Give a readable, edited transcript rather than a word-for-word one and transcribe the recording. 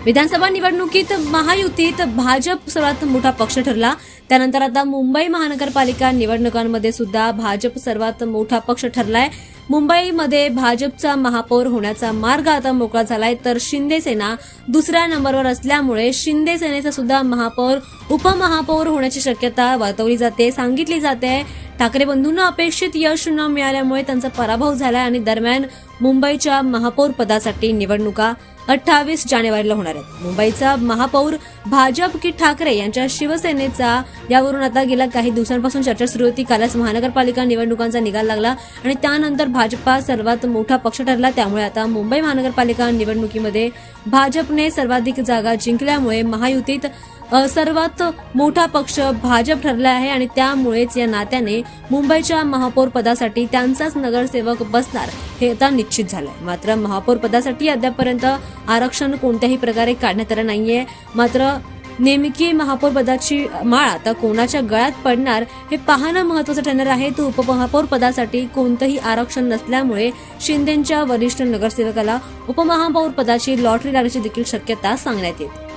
विधानसभा निवडणुकीत महायुतीत भाजप सर्वात मोठा पक्ष ठरला। त्यानंतर आता मुंबई महानगरपालिका निवडणुकांमध्ये सुद्धा भाजप सर्वात मोठा पक्ष ठरलाय। मुंबईमध्ये भाजपचा महापौर होण्याचा मार्ग आता मोकळा झालाय, तर शिंदे सेना दुसऱ्या नंबरवर असल्यामुळे शिंदे सेनेचा सुद्धा महापौर उपमहापौर होण्याची शक्यता वर्तवली जाते, सांगितली जाते। ठाकरे बंधूंना अपेक्षित यश न मिळाल्यामुळे त्यांचा पराभव झाला आणि दरम्यान मुंबईच्या महापौर पदासाठी निवडणुका 28 जानेवारीला होणार आहेत। मुंबईचा महापौर भाजप की ठाकरे यांच्या शिवसेनेचा, यावरून आता गेल्या काही दिवसांपासून चर्चा सुरू होती। कालच महानगरपालिका निवडणुकांचा निकाल लागला आणि त्यानंतर भाजपा सर्वात मोठा पक्ष ठरला। त्यामुळे आता मुंबई महानगरपालिका निवडणुकीमध्ये भाजपने सर्वाधिक जागा जिंकल्यामुळे महायुतीत सर्वात मोठा पक्ष भाजप ठरला आहे आणि त्यामुळेच या नात्याने मुंबईच्या महापौर पदासाठी त्यांचाच नगरसेवक बसणार हे आता निश्चित झालंय। मात्र महापौर पदासाठी अद्यापपर्यंत आरक्षण कोणत्याही प्रकारे काढण्यात आलं नाहीये। मात्र नेमकी महापौर पदाची माळ आता कोणाच्या गळ्यात पडणार हे पाहणं महत्त्वाचं ठरणार आहे। तो उपमहापौर पदासाठी कोणतंही आरक्षण नसल्यामुळे शिंदेच्या वरिष्ठ नगरसेवकाला उपमहापौर पदाची लॉटरी लागण्याची देखील शक्यता सांगण्यात येते।